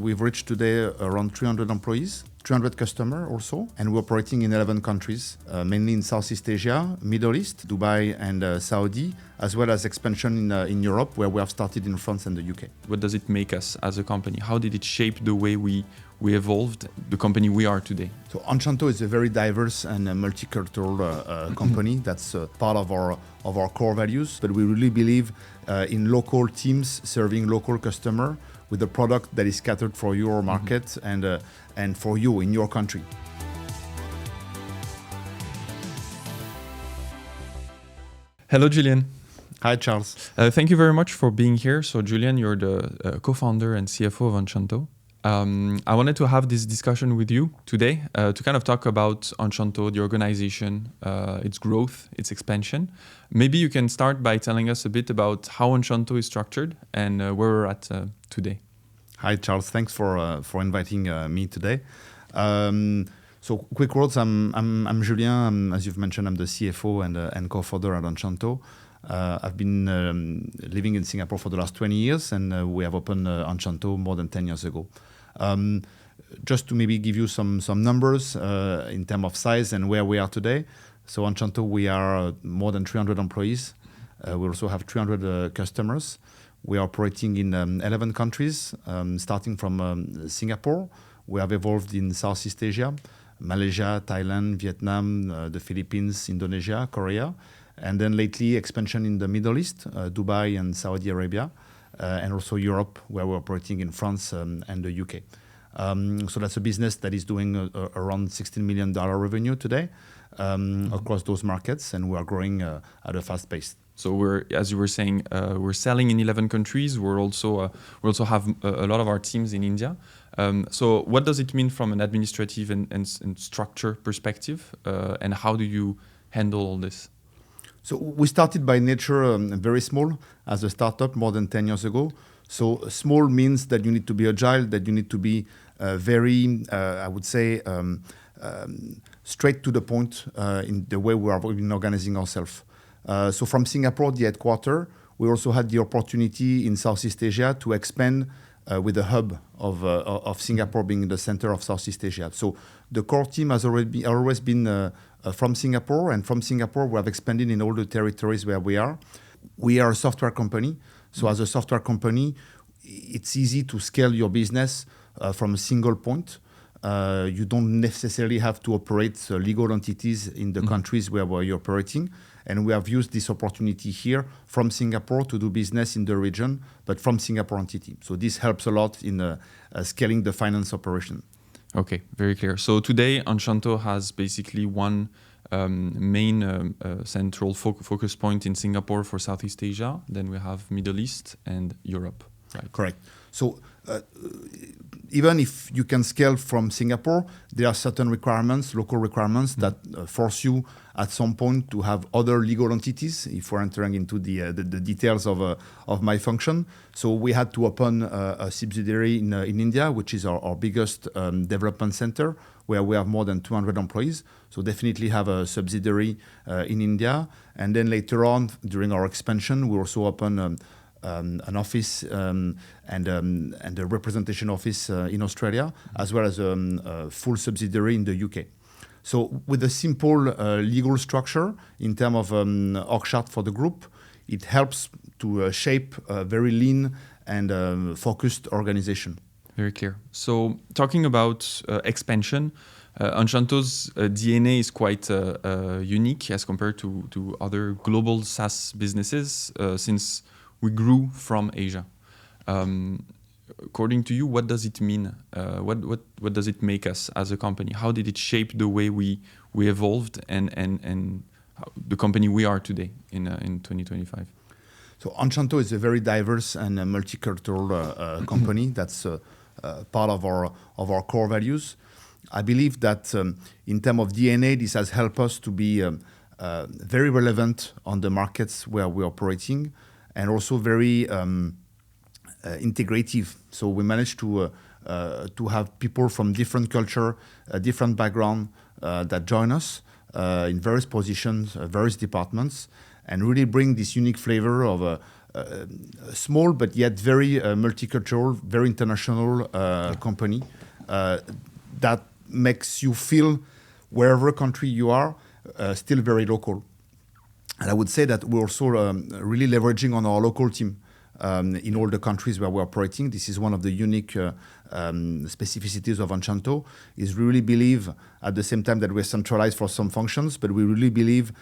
we've reached today around 300 employees, 300 customers also, and we're operating in 11 countries, mainly in Southeast Asia, Middle East, Dubai and Saudi, as well as expansion in Europe, where we have started in France and the UK. What does it make us as a company? How did it shape the way we evolved, the company we are today? So Anchanto is a very diverse and multicultural company. That's part of our core values. But we really believe in local teams serving local customer with a product that is catered for your market and for you in your country. Hello, Julien. Hi, Charles. Thank you very much for being here. So, Julien, you're the co-founder and CFO of Anchanto. I wanted to have this discussion with you today to kind of talk about Anchanto, the organization, its growth, its expansion. Maybe you can start by telling us a bit about how Anchanto is structured and where we're at today. Hi, Charles. Thanks for inviting me today. So, quick words. I'm Julien. As you've mentioned, I'm the CFO and co-founder at Anchanto. I've been living in Singapore for the last 20 years, and we have opened Anchanto more than 10 years ago. Just to maybe give you some numbers in terms of size and where we are today. So Anchanto, we are more than 300 employees. We also have 300 customers. We are operating in 11 countries, starting from Singapore. We have evolved in Southeast Asia, Malaysia, Thailand, Vietnam, the Philippines, Indonesia, Korea. And then lately, expansion in the Middle East, Dubai and Saudi Arabia, and also Europe, where we're operating in France and the UK. So that's a business that is doing around $16 million revenue today across those markets, and we are growing at a fast pace. So we're, as you were saying, we're selling in 11 countries. We also have a lot of our teams in India. So what does it mean from an administrative and structure perspective, and how do you handle all this? So we started by nature very small as a startup more than 10 years ago. So small means that you need to be agile, that you need to be very, I would say, straight to the point in the way we are organizing ourselves. So from Singapore, the headquarters, we also had the opportunity in Southeast Asia to expand with the hub of Singapore being the center of Southeast Asia. So the core team has always been from Singapore, and from Singapore we have expanded in all the territories where we are. We are a software company, so as a software company, it's easy to scale your business from a single point. You don't necessarily have to operate legal entities in the countries where you're operating. And we have used this opportunity here from Singapore to do business in the region, but from Singapore entity. So this helps a lot in scaling the finance operation. Okay, very clear. So today, Anchanto has basically one main central focus point in Singapore for Southeast Asia. Then we have Middle East and Europe. Right? Correct. So even if you can scale from Singapore, there are certain requirements, local requirements that force you at some point to have other legal entities, if we're entering into the details of my function. So we had to open a subsidiary in India, which is our biggest development center, where we have more than 200 employees. So definitely have a subsidiary in India. And then later on, during our expansion, we also open an office and a representation office in Australia, as well as a full subsidiary in the UK. So with a simple legal structure in terms of org chart for the group, it helps to shape a very lean and focused organization. Very clear. So talking about expansion, Anchanto's DNA is quite unique as compared to other global SaaS businesses since we grew from Asia. According to you, what does it mean? What does it make us as a company? How did it shape the way we evolved and the company we are today in 2025? So Anchanto is a very diverse and multicultural company. That's part of our core values. I believe that in terms of DNA, this has helped us to be very relevant on the markets where we're operating, and also very integrative. So we managed to have people from different culture, different background that join us in various positions, various departments, and really bring this unique flavor of small but yet very multicultural, very international company that makes you feel wherever country you are still very local. And I would say that we're also really leveraging on our local team in all the countries where we're operating. This is one of the unique specificities of Anchanto, is we really believe at the same time that we're centralized for some functions, but we really believe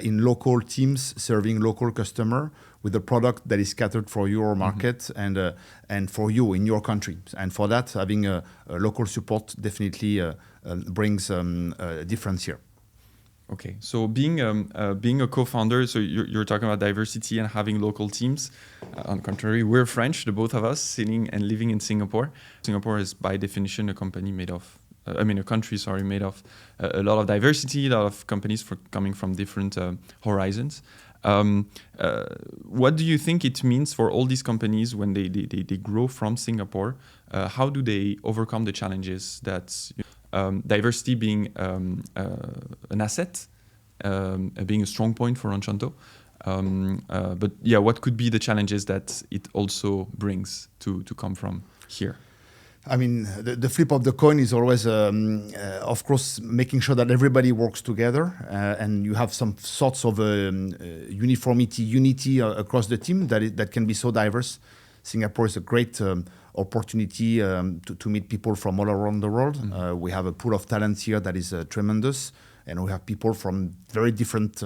in local teams serving local customer with a product that is catered for your market and for you in your country. And for that, having a local support definitely brings a difference here. Okay, so being a co-founder, so you're talking about diversity and having local teams. On the contrary, we're French, the both of us, sitting and living in Singapore. Singapore is by definition a company made of, a country, sorry, made of a lot of diversity, a lot of companies coming from different horizons. What do you think it means for all these companies when they grow from Singapore? How do they overcome the challenges that diversity being an asset, being a strong point for Anchanto? But yeah, what could be the challenges that it also brings to come from here? I mean, the flip of the coin is always, of course, making sure that everybody works together and you have some sorts of unity across the team that can be so diverse. Singapore is a great opportunity to meet people from all around the world. We have a pool of talents here that is tremendous, and we have people from very different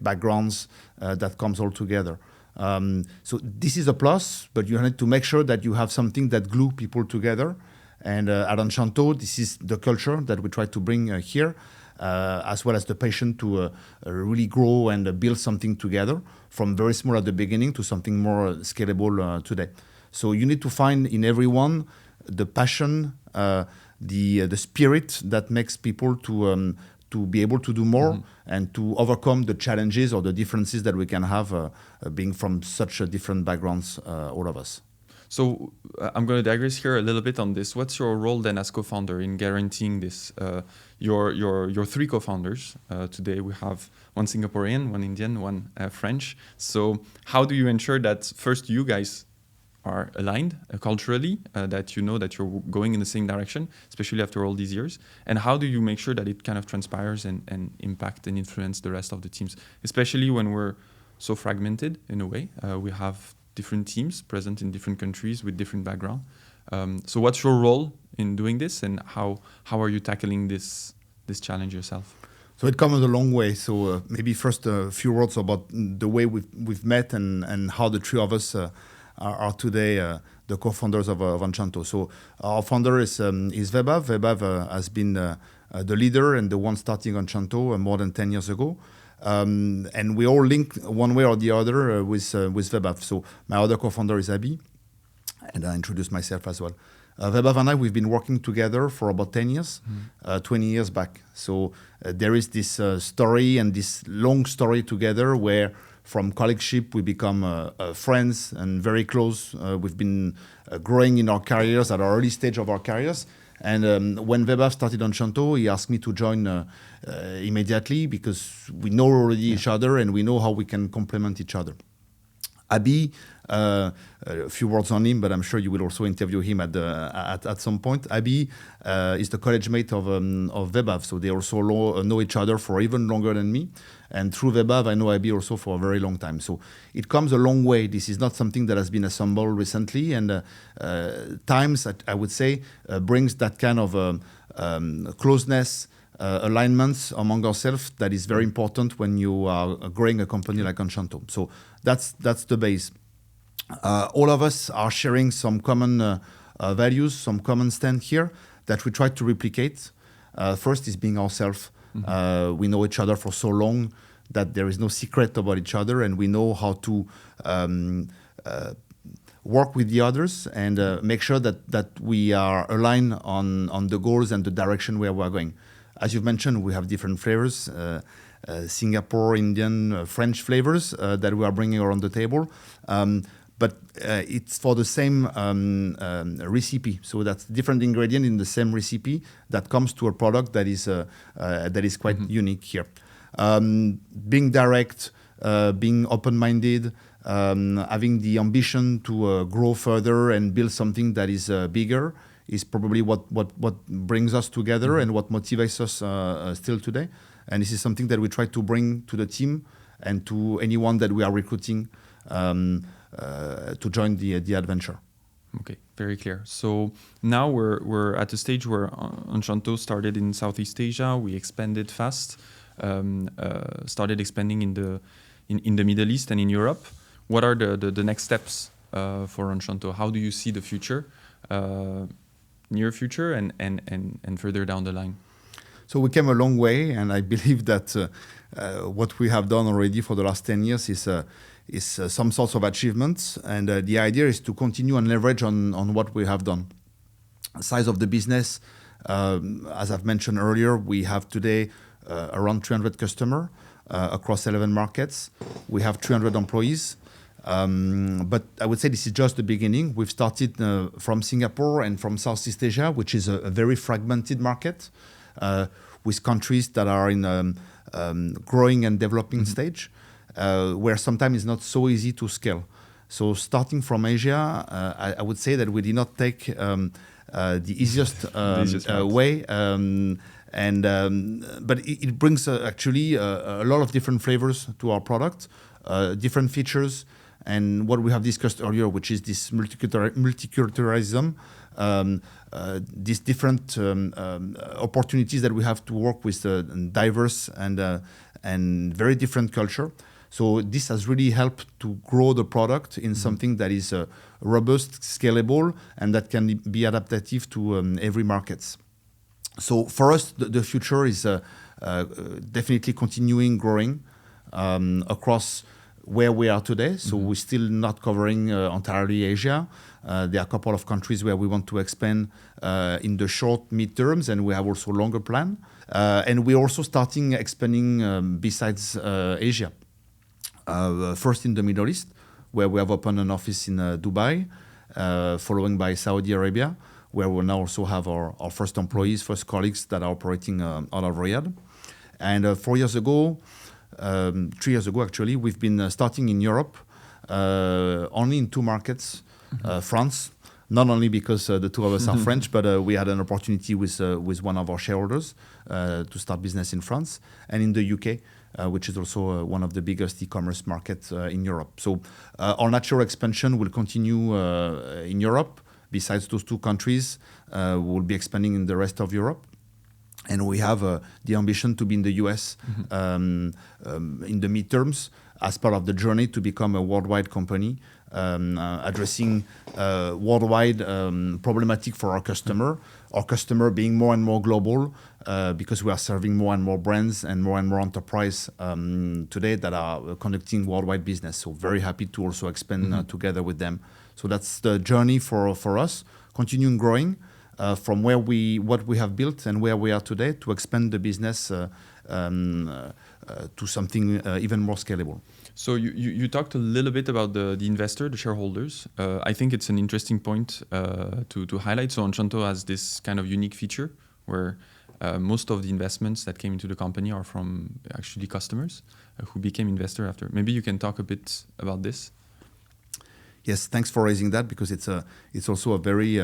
backgrounds that comes all together. So this is a plus, but you need to make sure that you have something that glue people together. And at Anchanto, this is the culture that we try to bring here, as well as the passion to really grow and build something together from very small at the beginning to something more scalable today. So you need to find in everyone the passion, the spirit that makes people to be able to do more and to overcome the challenges or the differences that we can have being from such different backgrounds, all of us. So I'm going to digress here a little bit on this. What's your role then as co-founder in guaranteeing this? Your three co-founders. Today we have one Singaporean, one Indian, one French. So how do you ensure that first you guys are aligned culturally, that you know that you're going in the same direction, especially after all these years? And how do you make sure that it kind of transpires and impact and influence the rest of the teams, especially when we're so fragmented in a way? We have different teams present in different countries with different background. So what's your role in doing this, and how are you tackling this challenge yourself? So it comes a long way. So maybe first a few words about the way we've met and how the three of us are today the co-founders of Anchanto. So our founder is Vaibhav. Vaibhav has been the leader and the one starting Anchanto more than 10 years ago. And we all link one way or the other with Vaibhav. So my other co-founder is Abby, and I introduced myself as well. Vaibhav and I, we've been working together for about 10 years, 20 years back. So there is this story and this long story together where from colleagueship we become friends and very close. We've been growing in our careers at our early stage of our careers. And when Vaibhav started Anchanto, he asked me to join immediately because we know already each other and we know how we can complement each other. Abby, a few words on him, but I'm sure you will also interview him at some point. Abby is the college mate of Vaibhav, so they also know each other for even longer than me. And through Vaibhav, I know Abby also for a very long time. So it comes a long way. This is not something that has been assembled recently, and times, I would say, brings that kind of closeness, alignments among ourselves that is very important when you are growing a company like Anchanto. So that's the base. All of us are sharing some common values, some common stand here that we try to replicate. First is being ourselves. We know each other for so long that there is no secret about each other, and we know how to work with the others and make sure that we are aligned on the goals and the direction where we are going. As you've mentioned, we have different flavors, Singapore, Indian, French flavors that we are bringing around the table. But it's for the same recipe. So that's different ingredient in the same recipe that comes to a product that is quite unique here. Being direct, being open-minded, having the ambition to grow further and build something that is bigger is probably what brings us together and what motivates us still today. And this is something that we try to bring to the team and to anyone that we are recruiting to join the adventure. Okay, very clear. So now we're at a stage where Anchanto started in Southeast Asia. We expanded fast, started expanding in the Middle East and in Europe. What are the next steps for Anchanto? How do you see the future, near future and further down the line? So we came a long way, and I believe that what we have done already for the last 10 years is some sorts of achievements. And the idea is to continue and leverage on what we have done. Size of the business, as I've mentioned earlier, we have today around 300 customers across 11 markets. We have 300 employees. But I would say this is just the beginning. We've started from Singapore and from Southeast Asia, which is a very fragmented market with countries that are in growing and developing stage, where sometimes it's not so easy to scale. So starting from Asia, I would say that we did not take the easiest way. But it brings actually a lot of different flavors to our product, different features, and what we have discussed earlier, which is this multiculturalism, these different opportunities that we have to work with diverse and very different culture. So this has really helped to grow the product in something that is robust, scalable, and that can be adaptive to every market. So for us, the future is definitely continuing growing across where we are today. So we're still not covering entirely Asia. There are a couple of countries where we want to expand in the short, mid-terms, and we have also longer plan. And we're also starting expanding besides Asia. First in the Middle East, where we have opened an office in Dubai, following by Saudi Arabia, where we now also have our first employees, first colleagues that are operating out of Riyadh. And 3 years ago, actually, we've been starting in Europe, only in 2 markets, France, not only because the two of us are French, but we had an opportunity with one of our shareholders to start business in France, and in the UK, which is also one of the biggest e-commerce markets in Europe. So our natural expansion will continue in Europe. Besides those 2 countries, we'll be expanding in the rest of Europe. And we have the ambition to be in the US in the midterms as part of the journey to become a worldwide company, addressing worldwide problematic for our customer being more and more global, because we are serving more and more brands and more enterprise today that are conducting worldwide business. So very happy to also expand together with them. So that's the journey for us, continuing growing from what we have built and where we are today to expand the business to something even more scalable. So you talked a little bit about the investor, the shareholders. I think it's an interesting point to highlight. So Anchanto has this kind of unique feature where most of the investments that came into the company are from actually customers who became investor after. Maybe you can talk a bit about this. Yes, thanks for raising that, because it's also a very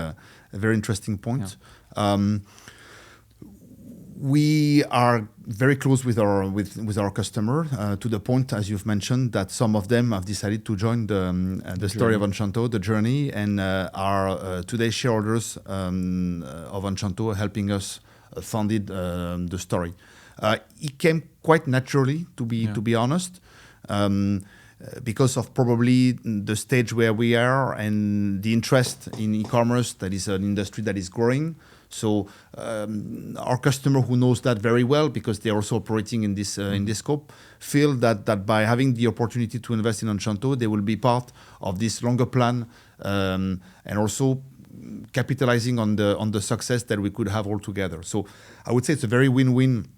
interesting point. Yeah. We are very close with our customer to the point, as you've mentioned, that some of them have decided to join the story of Anchanto, the journey, and are today shareholders of Anchanto, helping us funded the story. It came quite naturally, to be honest. Because of probably the stage where we are and the interest in e-commerce, that is an industry that is growing. So our customer, who knows that very well because they are also operating in this scope, feel that by having the opportunity to invest in Anchanto, they will be part of this longer plan, and also capitalizing on the success that we could have all together. So I would say it's a very win-win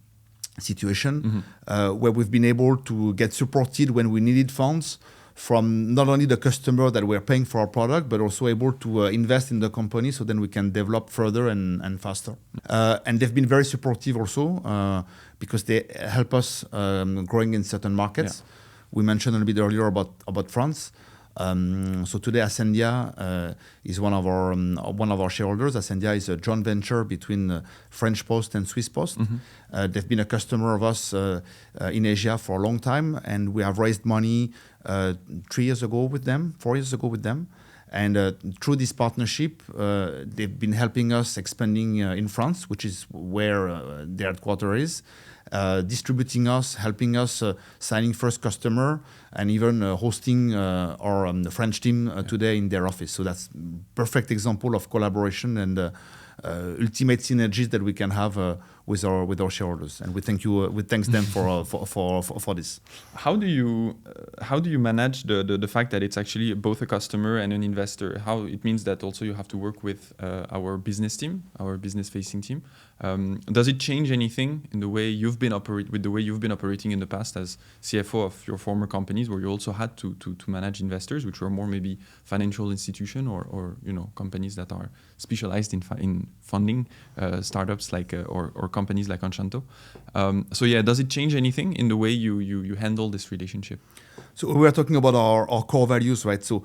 situation, where we've been able to get supported when we needed funds from not only the customer that we're paying for our product, but also able to invest in the company so then we can develop further and faster. And they've been very supportive also, because they help us growing in certain markets. we mentioned a little bit earlier about France. So today, Ascendia is one of our shareholders. Ascendia is a joint venture between French Post and Swiss Post. They've been a customer of us in Asia for a long time, and we have raised money 4 years ago with them. And through this partnership, they've been helping us expanding in France, which is where their headquarters is. Distributing us, helping us signing first customer, and even hosting our French team today in their office. So that's perfect example of collaboration and ultimate synergies that we can have with our shareholders. And we thanks them for this. How do you manage the fact that it's actually both a customer and an investor? How it means that also you have to work with our business team, our business facing team. Does it change anything in the way you've been operating in the past as CFO of your former companies, where you also had to manage investors, which were more maybe financial institution or companies that are specialized in funding startups like or companies like Anchanto. Does it change anything in the way you handle this relationship? So we are talking about our core values, right? So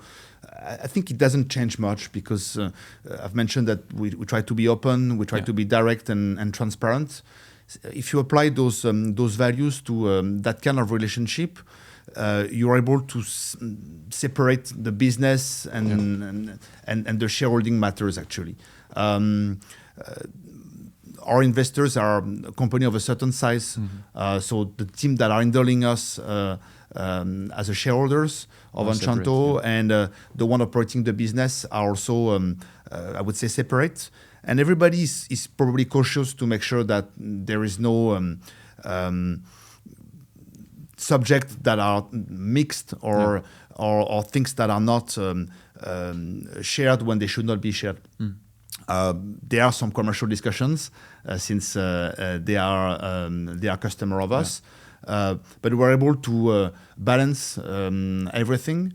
I think it doesn't change much because I've mentioned that we try to be open, we try to be direct and transparent. If you apply those values to that kind of relationship, you're able to separate the business and the shareholding matters actually. Our investors are a company of a certain size, so the team that are handling us as a shareholders of Anchanto and the one operating the business are also, I would say, separate. And everybody is probably cautious to make sure that there is no subjects that are mixed or things that are not shared when they should not be shared. There are some commercial discussions since they are customer of us, but we're able to balance everything,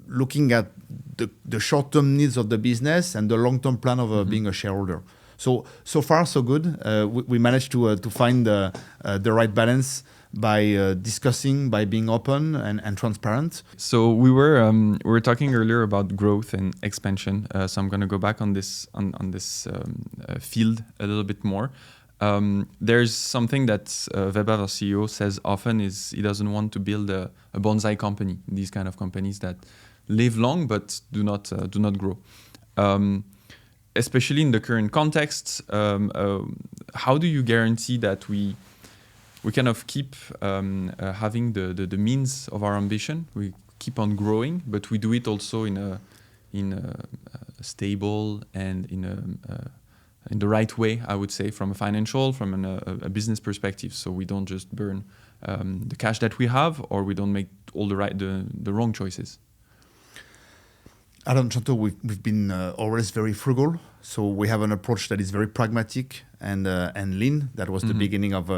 looking at the short-term needs of the business and the long-term plan of being a shareholder. So far so good. We managed to find the right balance by discussing, by being open and transparent. So we were talking earlier about growth and expansion. So I'm going to go back on this field a little bit more. There's something that Weber, our CEO, says often is he doesn't want to build a bonsai company. These kind of companies that live long but do not grow. Especially in the current context, how do you guarantee that we kind of keep having the means of our ambition? We keep on growing, but we do it also in a stable and in the right way, I would say, from a business perspective. So we don't just burn the cash that we have, or we don't make all the wrong choices. At Anchanto, we've been always very frugal. So we have an approach that is very pragmatic and lean. That was the beginning of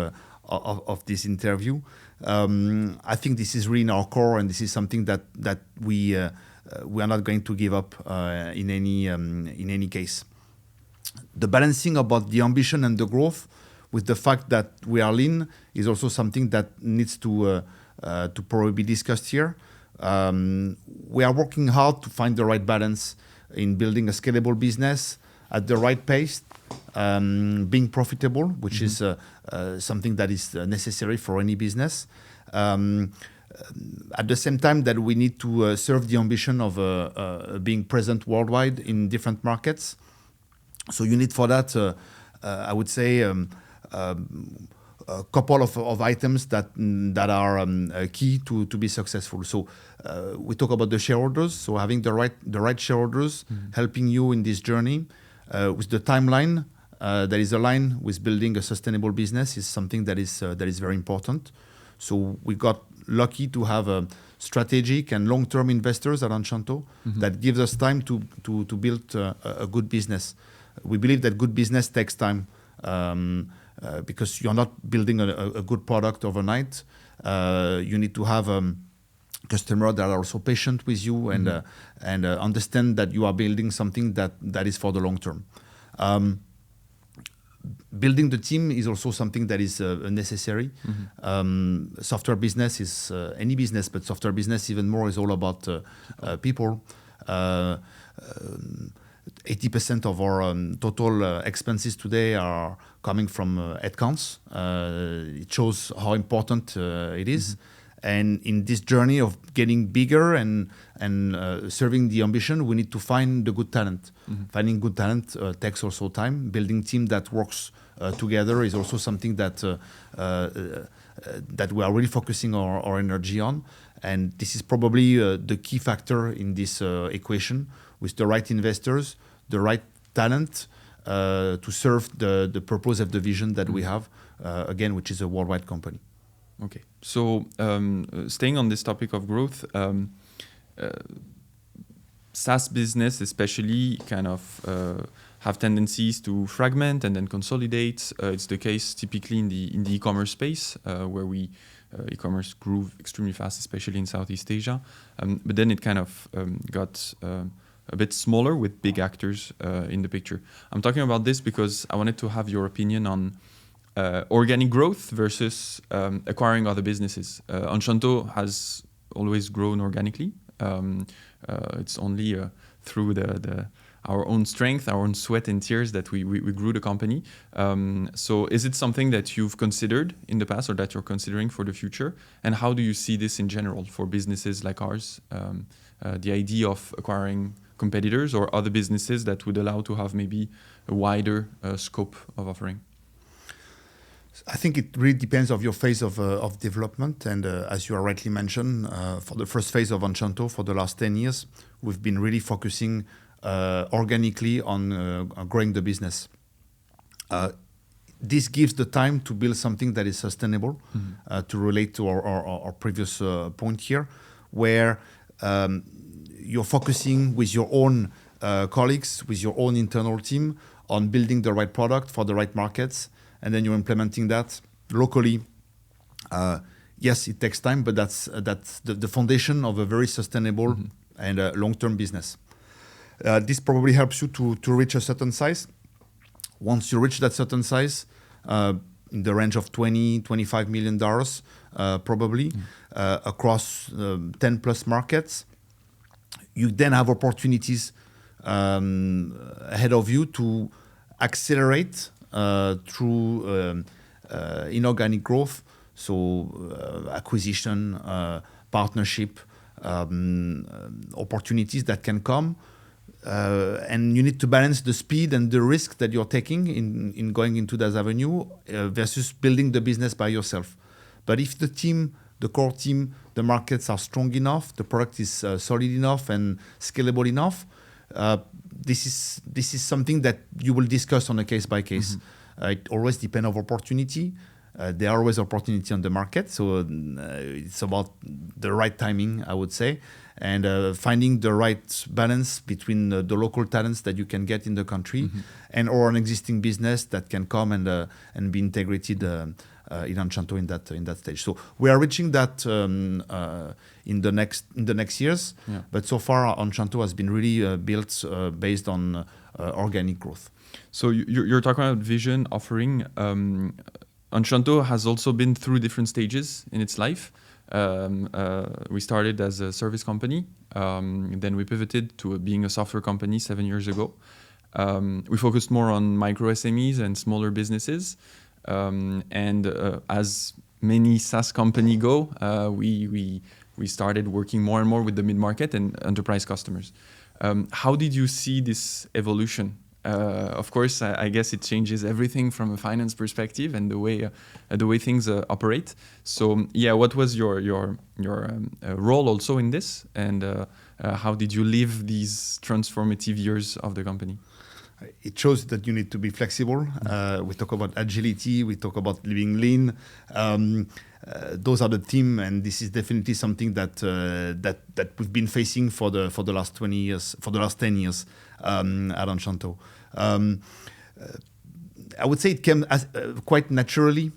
this interview. I think this is really in our core, and this is something that we are not going to give up in any case. The balancing about the ambition and the growth with the fact that we are lean is also something that needs to probably be discussed here. We are working hard to find the right balance in building a scalable business at the right pace, being profitable, which is something that is necessary for any business. At the same time that we need to serve the ambition of being present worldwide in different markets. So you need for that, I would say, a couple of items that are key to be successful. So we talk about the shareholders. So having the right shareholders helping you in this journey with the timeline that is aligned with building a sustainable business is something that is very important. So we got lucky to have strategic and long-term investors at Anchanto that gives us time to build a good business. We believe that good business takes time because you're not building a good product overnight. You need to have customers that are also patient with you and understand that you are building something that is for the long term. building the team is also something that is necessary. Software business is any business, but software business even more is all about people. 80% of our total expenses today are coming from headcounts. It shows how important it is. And in this journey of getting bigger and serving the ambition, we need to find the good talent. Finding good talent takes also time. Building team that works together is also something that that we are really focusing our energy on. And this is probably the key factor in this equation, with the right investors, the right talent to serve the purpose of the vision that we have, again, which is a worldwide company. Okay, so staying on this topic of growth, SaaS business especially kind of have tendencies to fragment and then consolidate. It's the case typically in the e-commerce space, where e-commerce grew extremely fast, especially in Southeast Asia. But then it kind of got a bit smaller with big actors in the picture. I'm talking about this because I wanted to have your opinion on organic growth versus acquiring other businesses. Anchanto has always grown organically. It's only through our own strength, our own sweat and tears that we grew the company. So is it something that you've considered in the past or that you're considering for the future? And how do you see this in general for businesses like ours? The idea of acquiring competitors or other businesses that would allow to have maybe a wider scope of offering? I think it really depends on your phase of development. And as you are rightly mentioned, for the first phase of Anchanto, for the last 10 years, we've been really focusing organically on growing the business. This gives the time to build something that is sustainable, to relate to our previous point here, where you're focusing with your own colleagues, with your own internal team on building the right product for the right markets, and then you're implementing that locally. Yes, it takes time, but that's the foundation of a very sustainable and long-term business. This probably helps you to reach a certain size. Once you reach that certain size, in the range of $20-25 million, probably, across 10 plus markets, you then have opportunities ahead of you to accelerate through inorganic growth, so acquisition, partnership, opportunities that can come. And you need to balance the speed and the risk that you're taking in going into that avenue versus building the business by yourself. But if the team, the core team, the markets are strong enough, the product is solid enough and scalable enough, this is something that you will discuss on a case by case. It always depends on opportunity. There are always opportunity on the market, so it's about the right timing, I would say, and finding the right balance between the local talents that you can get in the country and or an existing business that can come and be integrated in Anchanto in that stage. So we are reaching that in the next years, but so far Anchanto has been really built based on organic growth. So you're talking about vision, offering. Anchanto has also been through different stages in its life. We started as a service company, then we pivoted to being a software company 7 years ago. We focused more on micro SMEs and smaller businesses. And as many SaaS companies go, we started working more and more with the mid-market and enterprise customers. How did you see this evolution? Of course, I guess it changes everything from a finance perspective and the way things operate. So, yeah, what was your role also in this, and how did you live these transformative years of the company? It shows that you need to be flexible. We talk about agility. We talk about living lean. Those are the theme, and this is definitely something that we've been facing for the last 20 years, for the last 10 years at Anchanto. I would say it came quite naturally.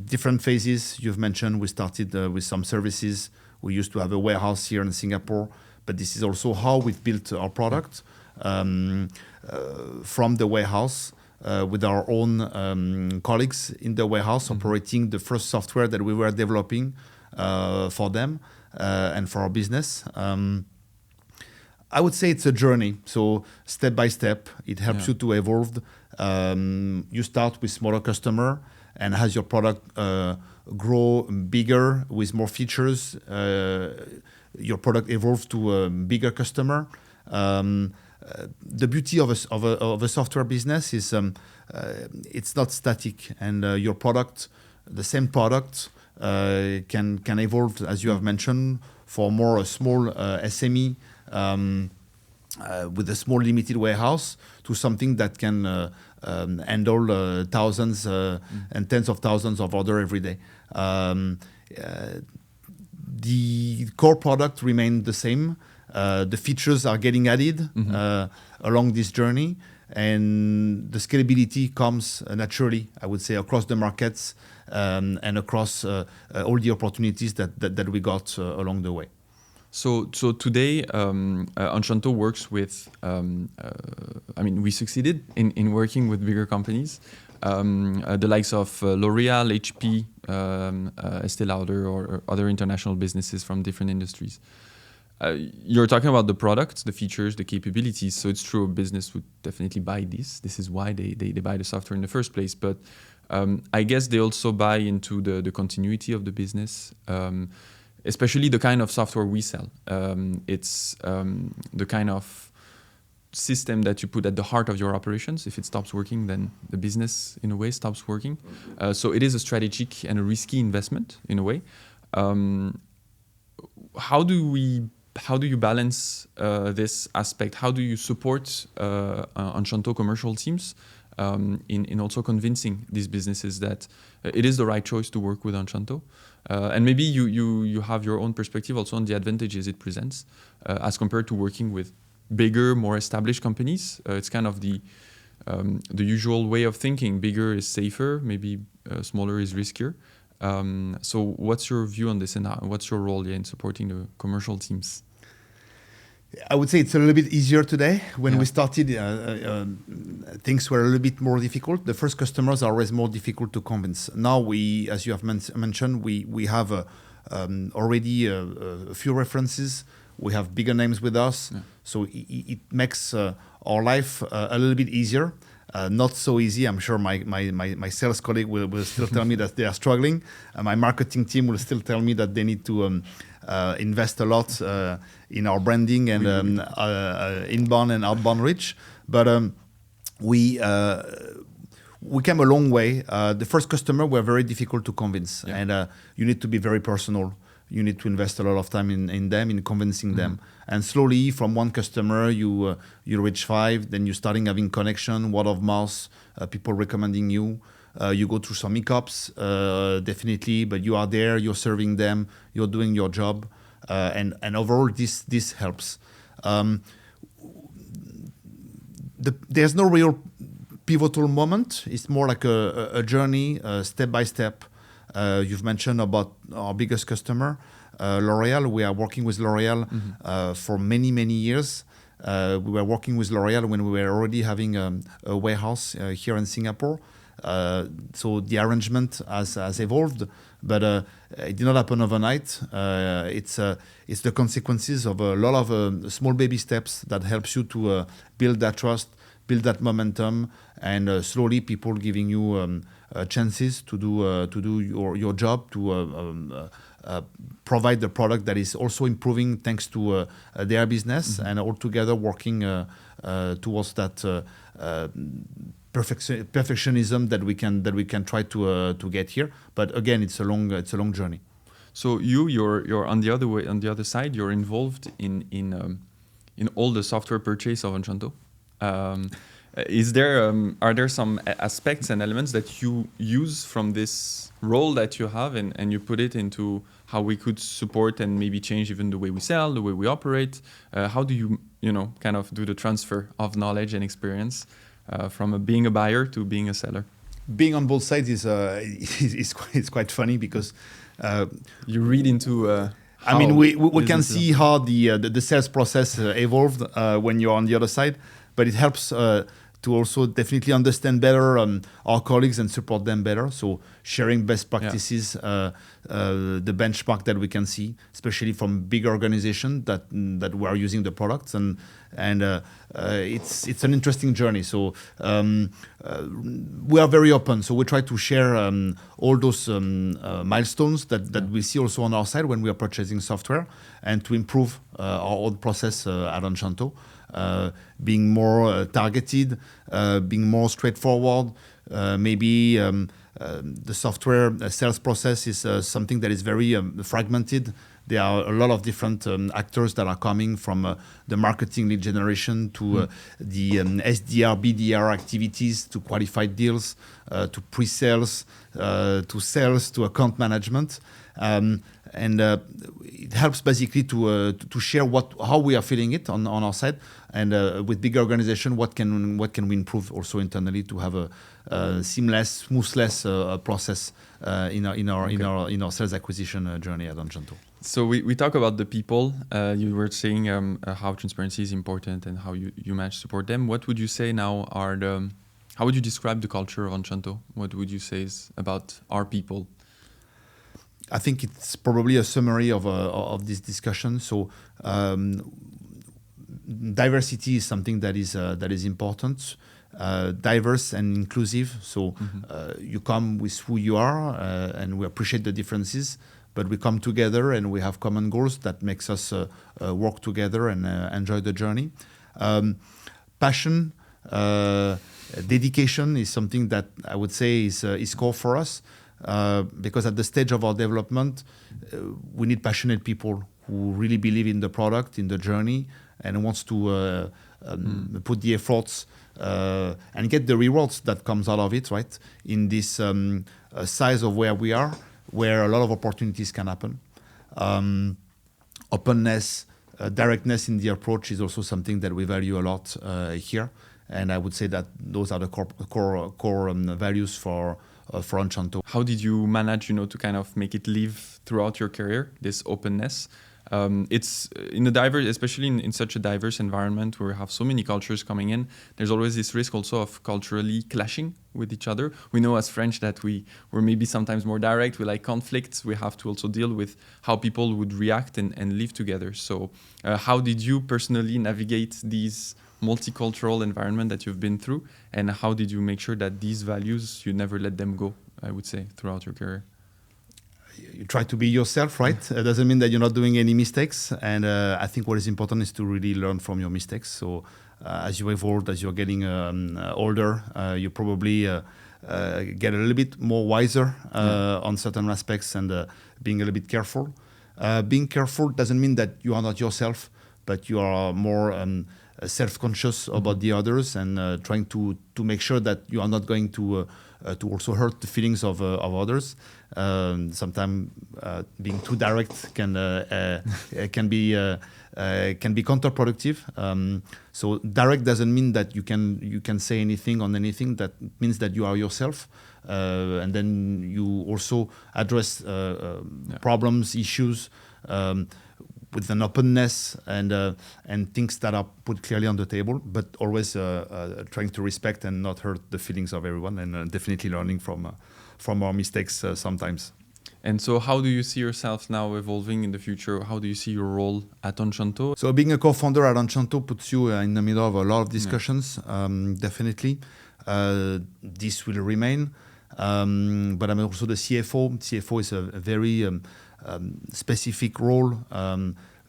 Different phases you've mentioned. We started with some services. We used to have a warehouse here in Singapore, but this is also how we've built our product. From the warehouse, with our own colleagues in the warehouse, operating the first software that we were developing for them and for our business. I would say it's a journey. So step by step, it helps you to evolve. You start with smaller customer, and as your product grow bigger with more features, your product evolves to a bigger customer. The beauty of a software business is it's not static, and your product, the same product, can evolve, as you have mentioned, for more small SME with a small limited warehouse to something that can handle thousands and tens of thousands of orders every day. The core product remains the same. The features are getting added along this journey, and the scalability comes naturally, I would say, across the markets and across all the opportunities that we got along the way. So today, Anchanto works with, we succeeded in working with bigger companies, the likes of L'Oréal, HP, Estée Lauder, or other international businesses from different industries. You're talking about the products, the features, the capabilities. So it's true, a business would definitely buy this. This is why they buy the software in the first place. But I guess they also buy into the continuity of the business, especially the kind of software we sell. It's the kind of system that you put at the heart of your operations. If it stops working, then the business, in a way, stops working. So it is a strategic and a risky investment, in a way. How do you balance this aspect? How do you support Anchanto commercial teams in also convincing these businesses that it is the right choice to work with Anchanto? And maybe you have your own perspective also on the advantages it presents as compared to working with bigger, more established companies. It's kind of the usual way of thinking. Bigger is safer, maybe smaller is riskier. So what's your view on this, and what's your role in supporting the commercial teams? I would say it's a little bit easier today. When we started, things were a little bit more difficult. The first customers are always more difficult to convince. Now we, as you have mentioned, we have already a few references. We have bigger names with us. So it makes our life a little bit easier. Not so easy. I'm sure my sales colleague will still tell me that they are struggling. My marketing team will still tell me that they need to invest a lot in our branding and inbound and outbound reach. But we came a long way. The first customer were very difficult to convince, and you need to be very personal. You need to invest a lot of time in them, in convincing them. And slowly, from one customer, you reach 5, then you're starting having connection, word of mouth, people recommending you. You go through some hiccups, definitely, but you are there, you're serving them, you're doing your job. And overall, this helps. There's no real pivotal moment. It's more like a journey, step by step. You've mentioned about our biggest customer, L'Oréal. We are working with L'Oréal for many, many years. We were working with L'Oréal when we were already having a warehouse here in Singapore. So the arrangement has evolved, but it did not happen overnight. It's the consequences of a lot of small baby steps that helps you to build that trust, build that momentum, and slowly people giving you chances to do your job, to provide the product that is also improving thanks to their business, and all together working towards that perfectionism that we can try to get here. But again, it's a long journey. So you're on the other way, on the other side. You're involved in all the software purchase of Anchanto. Are there some aspects and elements that you use from this role that you have, and you put it into how we could support and maybe change even the way we sell, the way we operate? How do you kind of do the transfer of knowledge and experience from being a buyer to being a seller? Being on both sides is quite funny because you read into. We can see how the sales process evolved when you're on the other side, but it helps to also definitely understand better our colleagues and support them better. So sharing best practices, the benchmark that we can see, especially from big organizations that were using the products, and it's an interesting journey. So we are very open. So we try to share all those milestones that we see also on our side when we are purchasing software, and to improve our own process at Anchanto. Being more targeted, being more straightforward. Maybe the software sales process is something that is very fragmented. There are a lot of different actors that are coming from the marketing lead generation to the SDR, BDR activities, to qualified deals, to pre-sales, to sales, to account management. And it helps basically to share how we are feeling it on our side, and with big organization, what can we improve also internally to have a seamless, smoothless process in our sales acquisition journey at Anchanto. So we talk about the people. You were saying how transparency is important and how you manage to support them. What would you say now how would you describe the culture of Anchanto? What would you say is about our people? I think it's probably a summary of this discussion. So diversity is something that is important. Diverse and inclusive. So you come with who you are, and we appreciate the differences, but we come together and we have common goals that makes us work together and enjoy the journey. Passion, dedication is something that I would say is core for us. Because at the stage of our development, we need passionate people who really believe in the product, in the journey, and wants to put the efforts and get the rewards that comes out of it, right? In this size of where we are, where a lot of opportunities can happen. Openness, directness in the approach is also something that we value a lot here. And I would say that those are the core values for Anchanto. How did you manage, to kind of make it live throughout your career, this openness? It's in a diverse, especially in such a diverse environment where we have so many cultures coming in. There's always this risk also of culturally clashing with each other. We know as French that we're maybe sometimes more direct. We like conflicts. We have to also deal with how people would react and live together. So how did you personally navigate these multicultural environment that you've been through, and how did you make sure that these values, you never let them go, I would say, throughout your career? You try to be yourself, right? It doesn't mean that you're not doing any mistakes. And I think what is important is to really learn from your mistakes. So as you evolve, as you're getting older, you probably get a little bit more wiser on certain aspects, and being a little bit careful. Being careful doesn't mean that you are not yourself, but you are more self-conscious about the others, and trying to make sure that you are not going to also hurt the feelings of others. Sometimes being too direct can be counterproductive. So direct doesn't mean that you can say anything on anything. That means that you are yourself, and then you also address problems, issues. With an openness and things that are put clearly on the table, but always trying to respect and not hurt the feelings of everyone, and definitely learning from our mistakes sometimes. And so how do you see yourself now evolving in the future? How do you see your role at Anchanto? So being a co-founder at Anchanto puts you in the middle of a lot of discussions, definitely. This will remain. But I'm also the CFO. CFO is a very specific role,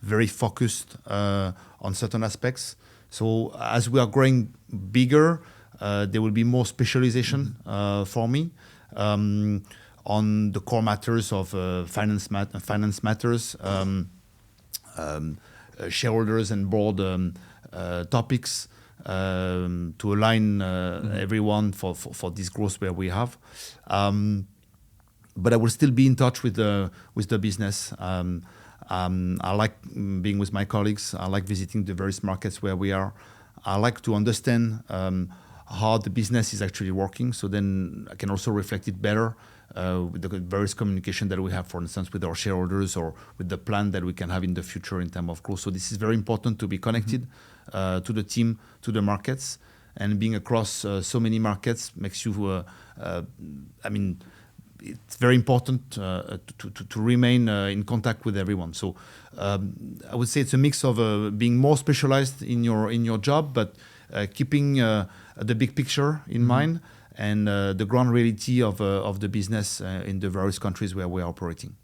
very focused on certain aspects. So as we are growing bigger, there will be more specialization for me on the core matters of finance matters, shareholders and board topics, to align everyone for this growth where we have. But I will still be in touch with the business. I like being with my colleagues. I like visiting the various markets where we are. I like to understand how the business is actually working, so then I can also reflect it better with the various communication that we have, for instance, with our shareholders, or with the plan that we can have in the future in terms of growth. So this is very important, to be connected to the team, to the markets, and being across so many markets makes you, it's very important to remain in contact with everyone. So I would say it's a mix of being more specialized in your job, but keeping the big picture in mind and the ground reality of the business in the various countries where we are operating.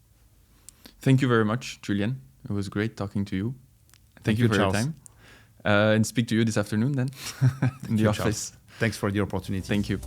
Thank you very much, Julien. It was great talking to you. Thank you for Charles. your time. And speak to you this afternoon then in the office. Charles. Thanks for the opportunity. Thank you.